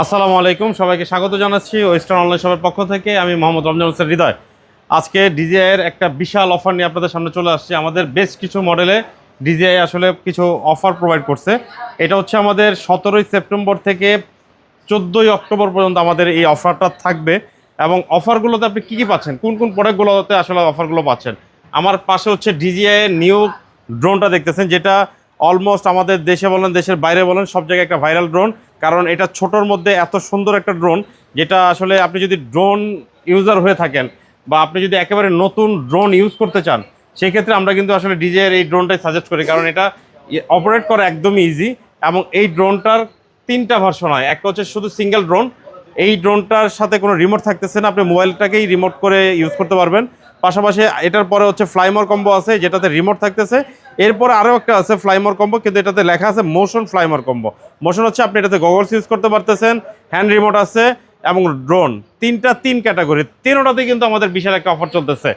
আসসালামু আলাইকুম, সবাইকে স্বাগত জানাচ্ছি ওয়েস্টার্ন অনলাইন শপের পক্ষ থেকে। আমি মোহাম্মদ রমজান হোসেন হৃদয়। আজকে ডিজিআইয়ের একটা বিশাল অফার নিয়ে আপনাদের সামনে চলে আসছে। আমাদের বেশ কিছু মডেলে ডিজিআই আসলে কিছু অফার প্রোভাইড করছে। এটা হচ্ছে আমাদের 17ই সেপ্টেম্বর থেকে 14ই অক্টোবর পর্যন্ত আমাদের এই অফারটা থাকবে। এবং অফারগুলোতে আপনি কী কী পাচ্ছেন, কোন কোন প্রোডাক্টগুলোতে আসলে অফারগুলো পাচ্ছেন। আমার পাশে হচ্ছে ডিজিআইয়ের নিউ ড্রোনটা দেখতেছেন, যেটা অলমোস্ট আমাদের দেশে বলেন দেশের বাইরে বলেন সব জায়গায় একটা ভাইরাল ড্রোন। কারণ এটা ছোটোর মধ্যে এত সুন্দর একটা ড্রোন, যেটা আসলে আপনি যদি ড্রোন ইউজার হয়ে থাকেন বা আপনি যদি একেবারে নতুন ড্রোন ইউজ করতে চান, সেই ক্ষেত্রে আমরা কিন্তু আসলে ডিজিআইয়ের এই ড্রোনটাই সাজেস্ট করি। কারণ এটা অপারেট করা একদমই ইজি। এবং এই ড্রোনটার তিনটা ভার্সন হয়। একটা হচ্ছে শুধু সিঙ্গেল ড্রোন, এই ড্রোনটার সাথে কোনো রিমোট থাকতেছে না, আপনি মোবাইলটাকেই রিমোট করে ইউজ করতে পারবেন। পাশাপাশি এটার পরে হচ্ছে ফ্লাইমোর কম্বো আছে, যেটাতে রিমোট থাকতেছে। এরপরে আরও একটা আছে ফ্লাইমোর কম্বো, কিন্তু এটাতে লেখা আছে মোশন ফ্লাইমোর কম্বো। মোশন হচ্ছে আপনি এটাতে গগলস ইউজ করতে পারতেছেন, হ্যান্ড রিমোট আছে এবং ড্রোন। তিন ক্যাটাগরি, তিনোটাতেই কিন্তু আমাদের বিশাল একটা অফার চলতেছে।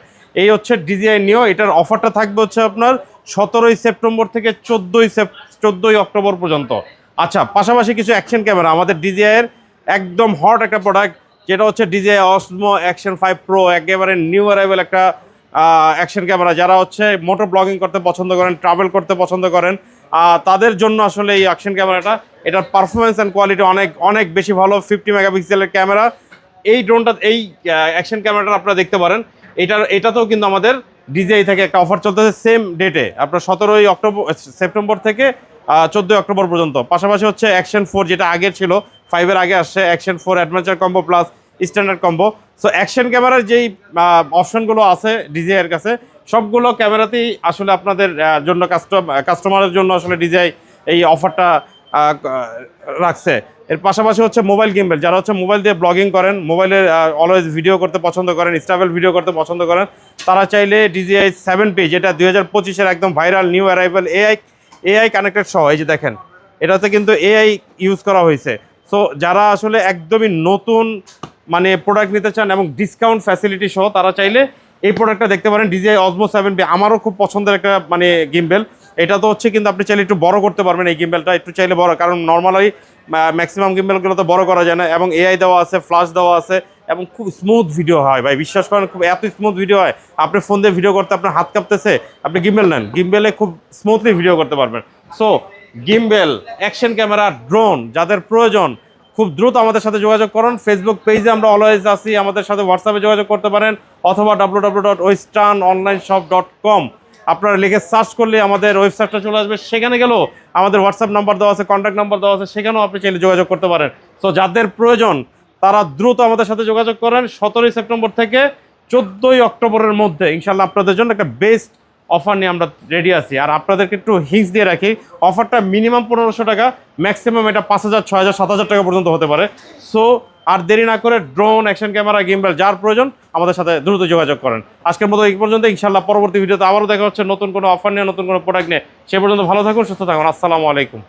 এই হচ্ছে ডিজিআই নিও। এটার অফারটা থাকবে হচ্ছে আপনার 17ই সেপ্টেম্বর থেকে 14ই অক্টোবর পর্যন্ত। আচ্ছা, পাশাপাশি কিছু অ্যাকশন ক্যামেরা আমাদের ডিজিআইয়ের একদম হট একটা প্রোডাক্ট, যেটা হচ্ছে ডিজিআই অসমো অ্যাকশন 5 প্রো। একেবারে নিউ অ্যারাইভেল একটা অ্যাকশন ক্যামেরা। যারা হচ্ছে মোটর ব্লগিং করতে পছন্দ করেন, ট্রাভেল করতে পছন্দ করেন, তাদের জন্য আসলে এই অ্যাকশন ক্যামেরাটা, এটার পারফরমেন্স অ্যান্ড কোয়ালিটি অনেক অনেক বেশি ভালো। 50 মেগাপিক্সেলের ক্যামেরা এই ড্রোনটা, এই অ্যাকশন ক্যামেরাটা আপনারা দেখতে পারেন। এটাতেও কিন্তু আমাদের ডিজিআই থেকে একটা অফার চলতেছে সেম ডেটে, আপনার 17ই সেপ্টেম্বর থেকে 14ই অক্টোবর পর্যন্ত। পাশাপাশি হচ্ছে অ্যাকশন 4, যেটা আগের ছিল, 5-এর আগে আসছে action 4 adventure combo plus standard combo. So action ক্যামেরার যেই অপশনগুলো আছে ডিজিআইয়ের কাছে, সবগুলো ক্যামেরাতেই আসলে আপনাদের জন্য কাস্টমারের জন্য আসলে ডিজিআই এই অফারটা রাখছে। এর পাশাপাশি হচ্ছে মোবাইল গিম্বেল, যারা হচ্ছে মোবাইল দিয়ে ব্লগিং করেন, মোবাইলে অলওয়েজ ভিডিও করতে পছন্দ করেন, ট্রাভেল ভিডিও করতে পছন্দ করেন, তারা চাইলে ডিজিআই 7P, যেটা 2025-এর একদম viral new arrival AI connected সহ, এই যে দেখেন এটাতে কিন্তু এআই ইউজ করা হয়েছে। সো যারা আসলে একদমই নতুন মানে প্রোডাক্ট নিতে চান এবং ডিসকাউন্ট ফ্যাসিলিটি সহ, তারা চাইলে এই প্রোডাক্টটা দেখতে পারেন। ডিজিআই অসমো 7P আমারও খুব পছন্দের একটা মানে গিম্বেল। এটা তো হচ্ছে কিন্তু আপনি চাইলে একটু বড় করতে পারবেন এই গিম্বেলটা, একটু চাইলে বড়, কারণ নর্মালি ম্যাক্সিমাম গিম্বেলগুলো তো বড় করা যায় না। এবং এআই দেওয়া আছে, ফ্ল্যাশ দেওয়া আছে, এবং খুব স্মুথ ভিডিও হয় ভাই, বিশ্বাস করেন, খুব এত স্মুথ ভিডিও হয়। আপনি ফোন দিয়ে ভিডিও করতে আপনার হাত কাঁপতেছে, আপনি গিম্বেল নেন, গিম্বেলে খুব স্মুথলি ভিডিও করতে পারবেন। So gimbal, action camera, drone যাদের প্রয়োজন, খুব দ্রুত আমাদের সাথে যোগাযোগ করুন। ফেসবুক পেজে আমরা অলওয়েজ আছি, আমাদের সাথে হোয়াটসঅ্যাপে যোগাযোগ করতে পারেন, অথবা www.westernonlineshop.com আপনারা লিখে সার্চ করলে আমাদের ওয়েবসাইটটা চলে আসবে। সেখানে গেলেও আমাদের হোয়াটসঅ্যাপ নাম্বার দেওয়া আছে, কন্ট্যাক্ট নাম্বার দেওয়া আছে, সেখানেও আপনি চাইলে যোগাযোগ করতে পারেন। সো যাদের প্রয়োজন তারা দ্রুত আমাদের সাথে যোগাযোগ করেন। 17ই সেপ্টেম্বর থেকে 14ই অক্টোবরের মধ্যে ইনশাল্লাহ আপনাদের জন্য একটা বেস্ট অফার নিয়ে আমরা রেডি আছি। আর আপনাদেরকে একটু হিংস দিয়ে রাখি, অফারটা মিনিমাম 1500 টাকা, ম্যাক্সিমাম এটা 5000, 6000, 7000 টাকা পর্যন্ত হতে পারে। সো আর দেরি না করে ড্রোন, অ্যাকশন ক্যামেরা, গিম্বেল যার প্রয়োজন আমাদের সাথে দ্রুত যোগাযোগ করেন। আজকের মতো এই পর্যন্ত। ইনশাল্লাহ পরবর্তী ভিডিওতে আবারও দেখা হচ্ছে নতুন কোনো অফার নিয়ে, নতুন কোনো প্রোডাক্ট নিয়ে। সে পর্যন্ত ভালো থাকুন, সুস্থ থাকুন। আসসালামু আলাইকুম।